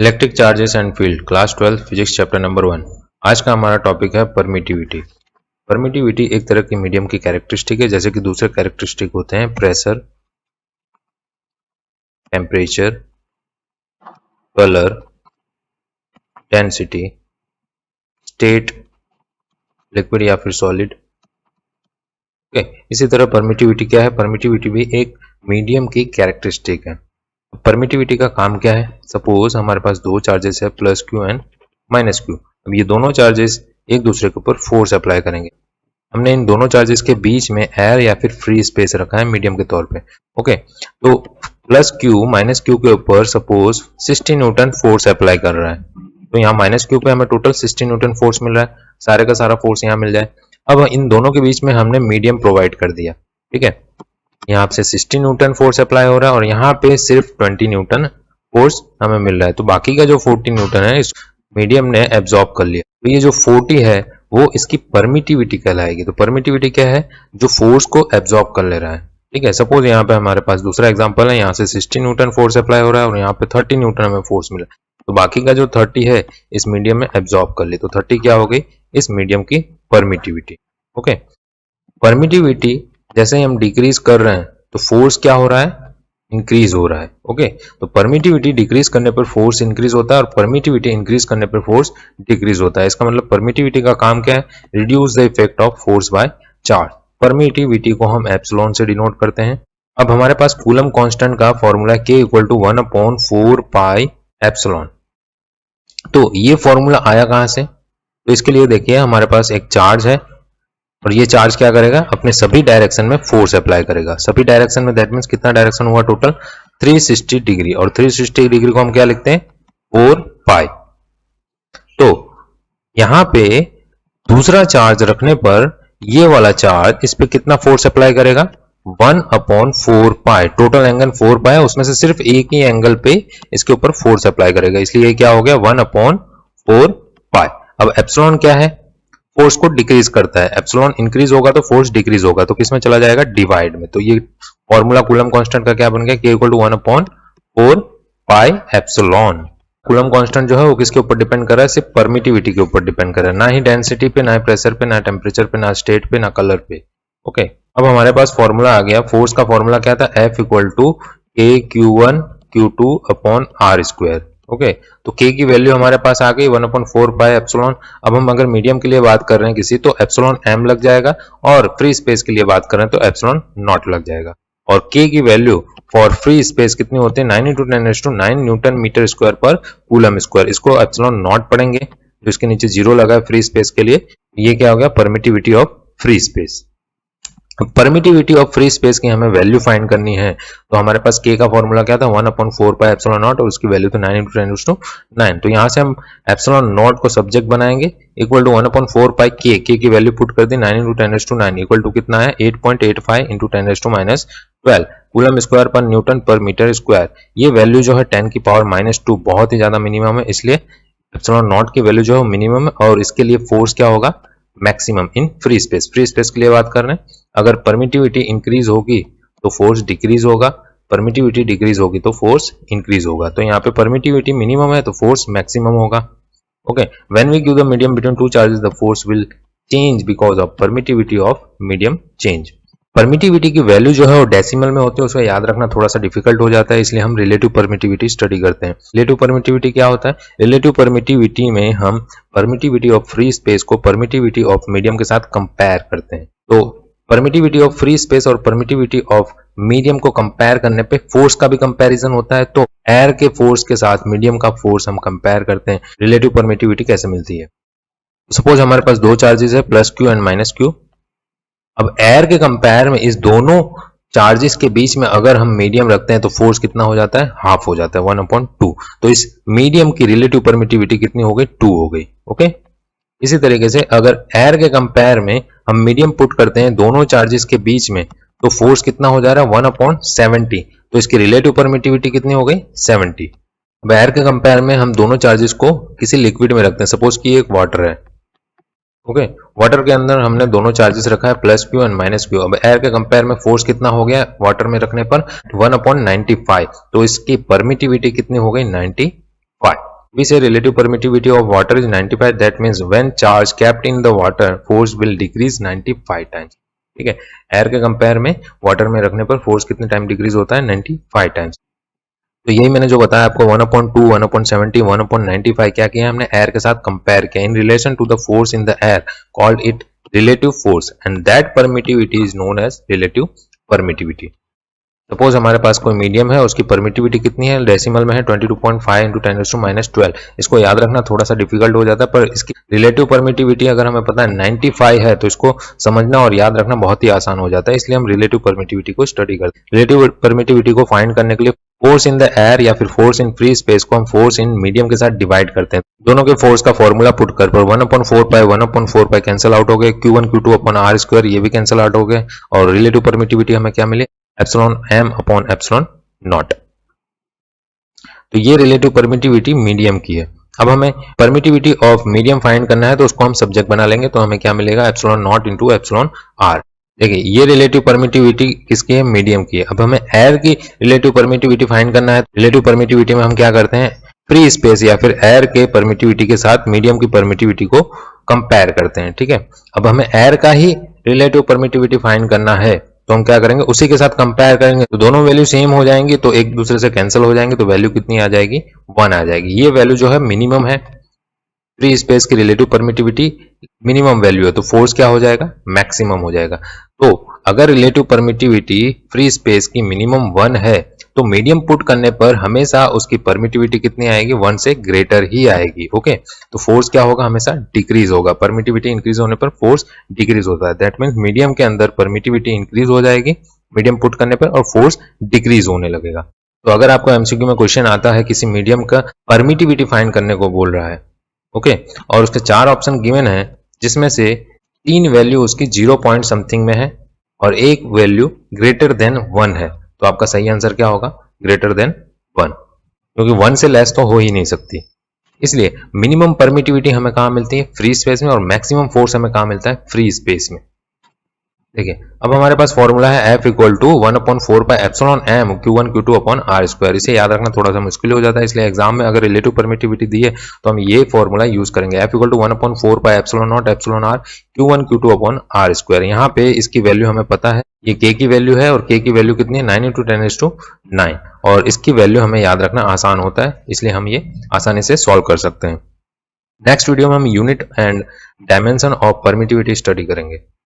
Electric charges and field, class 12 physics chapter number 1। आज का हमारा टॉपिक है परमिटिविटी। परमिटिविटी एक तरह की मीडियम की कैरेक्टरिस्टिक है, जैसे कि दूसरे कैरेक्टरिस्टिक होते हैं pressure, temperature, colour, density, state, liquid या फिर सॉलिड। ओके, इसी तरह परमिटिविटी क्या है? परमिटिविटी भी एक मीडियम की कैरेक्टरिस्टिक है। परमिटिविटी का काम क्या है? सपोज हमारे पास दो चार्जेस है, plus Q and minus Q. अब ये दोनों चार्जेस एक दूसरे के ऊपर फोर्स अप्लाई करेंगे। हमने इन दोनों चार्जेस के बीच में एयर या फिर फ्री स्पेस रखा है मीडियम के तौर पे। ओके, तो प्लस क्यू माइनस क्यू के ऊपर सपोज 60 न्यूटन फोर्स अप्लाई कर रहा है, तो यहाँ माइनस क्यू पे हमें टोटल 60 न्यूटन फोर्स मिल रहा है, सारे का सारा फोर्स यहाँ मिल जाए। अब इन दोनों के बीच में हमने मीडियम प्रोवाइड कर दिया, ठीक है। यहाँ से 60 न्यूटन फोर्स अप्लाई हो रहा है और यहाँ पे सिर्फ 20 न्यूटन फोर्स हमें मिल रहा है, तो बाकी का जो 40 न्यूटन है इस मीडियम ने एब्जॉर्ब कर लिया। तो ये जो 40 है वो इसकी परमिटिविटी कहलाएगी। तो परमिटिविटी क्या है? जो फोर्स को एब्जॉर्ब कर ले रहा है, ठीक है। सपोज यहाँ पे हमारे पास दूसरा एग्जांपल है, यहाँ से 60 न्यूटन फोर्स अप्लाई हो रहा है और यहाँ पे 30 न्यूटन हमें फोर्स मिला, तो बाकी का जो 30 है इस मीडियम में एब्जॉर्ब कर ली, तो 30 क्या हो गई? इस मीडियम की परमिटिविटी। ओके, परमिटिविटी जैसे ही हम डिक्रीज कर रहे हैं तो फोर्स क्या हो रहा है? इंक्रीज हो रहा है। ओके, तो परमिटिविटी डिक्रीज करने पर फोर्स इंक्रीज होता है और परमिटिविटी इंक्रीज करने पर फोर्स डिक्रीज होता है। इसका मतलब परमिटिविटी का काम क्या है? Reduce the effect of force by charge. Permittivity को हम एप्सिलॉन से डिनोट करते हैं। अब हमारे पास कूलम कांस्टेंट का formula K equal to 1/4 pi epsilon. तो ये फॉर्मूला आया कहां से? तो इसके लिए देखिए, हमारे पास एक चार्ज है और ये चार्ज क्या करेगा? अपने सभी डायरेक्शन में फोर्स अप्लाई करेगा। सभी डायरेक्शन में, दैट मींस कितना डायरेक्शन हुआ टोटल? 360 डिग्री। और 360 डिग्री को हम क्या लिखते हैं? 4 पाई। तो यहां पे दूसरा चार्ज रखने पर ये वाला चार्ज इस पे कितना फोर्स अप्लाई करेगा? 1/4 पाई। टोटल एंगल 4 पाई है, उसमें से सिर्फ एक ही एंगल पे इसके ऊपर फोर्स अप्लाई करेगा, इसलिए ये क्या हो गया? 1/4 पाई। अब एप्सिलॉन क्या है? फोर्स को डिक्रीज करता है। एप्सिलॉन इंक्रीज होगा तो फोर्स डिक्रीज होगा, तो किसमें चला जाएगा? डिवाइड में। तो ये फॉर्मूला कूलम कांस्टेंट का क्या बन गया? K equal to 1/4 pi epsilon. Coulomb constant जो है वो किसके ऊपर डिपेंड कर रहा है? सिर्फ परमिटिविटी के ऊपर डिपेंड कर रहा है, ना ही डेंसिटी पे, ना ही प्रेशर पे, ना टेम्परेचर पे, ना स्टेट पे, ना कलर पे। ओके, अब हमारे पास फॉर्मूला आ गया। फोर्स का फॉर्मूला क्या था? F equal to KQ1 Q2 upon R square. Okay, तो K की वैल्यू हमारे पास आ गई 1/4 पाई एप्सिलॉन। अब हम अगर मीडियम के लिए बात कर रहे हैं किसी, तो एप्सिलॉन M लग जाएगा, और फ्री स्पेस के लिए बात कर रहे हैं तो एप्सिलॉन नॉट लग जाएगा। और K की वैल्यू फॉर फ्री स्पेस कितनी होती है? 9 × 10⁹ न्यूटन मीटर स्क्वायर पर कूलम स्क्वायर। इसको एप्सिलॉन नॉट पढ़ेंगे, जो इसके नीचे जीरो लगा है फ्री स्पेस के लिए। ये क्या हो गया? Permittivity of free space. Permittivity of free space की हमें वैल्यू फाइंड करनी है, तो हमारे पास K का फॉर्मूला क्या था? 1/4 पाई एप्सिलॉन नॉट, और उसकी वैल्यू तो 9 × 10⁹। तो यहां से हम एप्सिलॉन नॉट को सब्जेक्ट बनाएंगे, इक्वल टू 1/4 पाई K की वैल्यू पुट कर दी 9 × 10⁹, इक्वल टू कितना है? 8.85 × 10⁻12 कूलम स्क्वायर पर न्यूटन पर मीटर स्क्वायर। ये वैल्यू जो है 10 की पावर -2 बहुत ही ज्यादा मिनिमम है, इसलिए एप्सिलॉन नॉट की वैल्यू जो है मिनिमम है, और इसके लिए फोर्स क्या होगा? Maximum in free space. Free space के लिए बात कर रहे हैं। अगर परमिटिविटी इंक्रीज होगी तो फोर्स डिक्रीज होगा, परमिटिविटी डिक्रीज होगी तो फोर्स इंक्रीज होगा। तो यहाँ पे परमिटिविटी मिनिमम है तो फोर्स मैक्सिमम होगा। Okay, when we give the medium between two charges the force will change because of permittivity of medium change. Permittivity की वैल्यू जो है वो डेसिमल में होती है, उसको याद रखना थोड़ा सा डिफिकल्ट हो जाता है, इसलिए हम रिलेटिव परमिटिविटी स्टडी करते हैं। रिलेटिव परमिटिविटी क्या होता है? रिलेटिव परमिटिविटी में हम परमिटिविटी ऑफ फ्री स्पेस को परमिटिविटी ऑफ मीडियम के साथ कंपेयर करते हैं। तो परमिटिविटी ऑफ फ्री स्पेस और परमिटिविटी ऑफ मीडियम को कंपेयर करने पे फोर्स का भी कंपैरिजन होता है, तो एयर के फोर्स के साथ मीडियम का फोर्स हम कंपेयर करते हैं। रिलेटिव परमिटिविटी कैसे मिलती है? सपोज हमारे पास दो चार्जेस है, plus Q and minus Q. अब एयर के कंपेयर में इस दोनों चार्जेस के बीच में अगर हम मीडियम रखते हैं तो फोर्स कितना हो जाता है? हाफ हो जाता है, 1/2। तो इस मीडियम की रिलेटिव परमिटिविटी कितनी हो गई? 2 हो गई। ओके, इसी तरीके से अगर एयर के कंपेयर में हम मीडियम पुट करते हैं दोनों चार्जेस के बीच में, तो फोर्स कितना हो जा रहा है? 1/70। तो इसकी रिलेटिव परमिटिविटी कितनी हो गई? 70। अब एयर के कंपेयर में हम दोनों चार्जेस को किसी लिक्विड में रखते हैं, सपोज कि एक वाटर है। ओके, वाटर के अंदर हमने दोनों चार्जेस रखा है, plus Q and minus Q. अब एयर के कंपेयर में फोर्स कितना हो गया वाटर में रखने पर? 1/95। तो इसकी परमिटिविटी कितनी हो गई? 95। We say relative permittivity of water is 95. That means when charge kept in the water, force will decrease 95 times. ठीक है, एयर के कंपेयर में वाटर में रखने पर फोर्स कितने टाइम डिक्रीज होता है? 95 टाइम्स। तो यही मैंने जो बताया आपको 1/2, 1/70, 1/95 क्या किया हमने? एयर के साथ कंपेयर किया in relation to the force in the air, called it relative force, and that permittivity is known as relative permittivity. Suppose हमारे पास कोई मीडियम है, उसकी परमिटिविटी कितनी है? डेसिमल में है 22.5 × 10⁻12। इसको याद रखना थोड़ा सा डिफिकल्ट हो जाता है, पर इसकी रिलेटिव परमिटिविटी अगर हमें पता है 95 है तो इसको समझना और याद रखना बहुत ही आसान हो जाता है, इसलिए हम रिलेटिव परमिटिविटी को स्टडी करते हैं। रिलेटिव परमिटिविटी को फाइंड करने के लिए फोर्स इन द एयर या फिर फोर्स इन फ्री स्पेस को हम फोर्स इन मीडियम के साथ डिवाइड करते हैं। दोनों के फोर्स का फॉर्मूला पुट कर पर 1/4 कैंसिल आउट हो गए, Q1 Q2 upon R square ये भी कैंसिल आउट हो गए, और रिलेटिव परमिटिविटी हमें क्या मिली? Epsilon m upon epsilon naught. तो ये रिलेटिव परमिटिविटी मीडियम की है। अब हमें परमिटिविटी ऑफ मीडियम फाइंड करना है, तो उसको हम सब्जेक्ट बना लेंगे, तो हमें क्या मिलेगा? Epsilon not into epsilon r। देखिए ये रिलेटिव परमिटिविटी किसकी है? मीडियम की है। अब हमें एयर की रिलेटिव परमिटिविटी फाइंड करना है। रिलेटिव परमिटिविटी में हम क्या करते हैं? फ्री स्पेस या फिर एयर के परमिटिविटी के साथ मीडियम की परमिटिविटी को कंपेयर करते हैं। ठीक है, अब हमें एयर का ही रिलेटिव परमिटिविटी फाइंड करना है, तो हम क्या करेंगे? उसी के साथ कंपेयर करेंगे, तो दोनों वैल्यू सेम हो जाएंगी, तो एक दूसरे से कैंसिल हो जाएंगे, तो वैल्यू कितनी आ जाएगी? 1 आ जाएगी। ये वैल्यू जो है मिनिमम है, फ्री स्पेस की रिलेटिव परमिटिविटी मिनिमम वैल्यू है, तो फोर्स क्या हो जाएगा? मैक्सिमम हो जाएगा। तो अगर रिलेटिव परमिटिविटी फ्री स्पेस की मिनिमम 1 है, तो मीडियम पुट करने पर हमेशा उसकी परमिटिविटी कितनी आएगी? 1 से ग्रेटर ही आएगी। ओके, तो फोर्स क्या होगा? हमेशा डिक्रीज होगा। परमिटिविटी इंक्रीज होने पर फोर्स डिक्रीज होता है। दैट मीन्स मीडियम के अंदर परमिटिविटी इंक्रीज हो जाएगी मीडियम पुट करने पर, और फोर्स डिक्रीज होने लगेगा। तो अगर आपको एमसीक्यू में क्वेश्चन आता है किसी मीडियम का परमिटिविटी फाइंड करने को बोल रहा है, ओके, और उसके 4 ऑप्शन गिवन है, जिसमें से 3 वैल्यू उसकी 0 पॉइंट समथिंग में है और एक वैल्यू ग्रेटर देन 1 है, तो आपका सही आंसर क्या होगा? ग्रेटर देन 1, क्योंकि 1 से लेस तो हो ही नहीं सकती। इसलिए मिनिमम परमिटिविटी हमें कहाँ मिलती है? फ्री स्पेस में, और मैक्सिमम फोर्स हमें कहाँ मिलता है? फ्री स्पेस में। देखिए अब हमारे पास फॉर्मूला है F equal to 1/4 epsilon m Q1 Q2 upon R square. इसे याद रखना थोड़ा सा मुश्किल हो जाता है, इसलिए एग्जाम में अगर रिलेटिव परमिटिविटी दी है तो हम ये फॉर्मूला यूज करेंगे। F equal to 1/4 epsilon not epsilon R Q1 Q2 upon R square. यहाँ पे इसकी वैल्यू हमें पता है, ये K की वैल्यू है, और K की वैल्यू कितनी है? 9 × 10⁹, और इसकी वैल्यू हमें याद रखना आसान होता है, इसलिए हम ये आसानी से सॉल्व कर सकते हैं। नेक्स्ट वीडियो में हम unit and dimension of permittivity study करेंगे।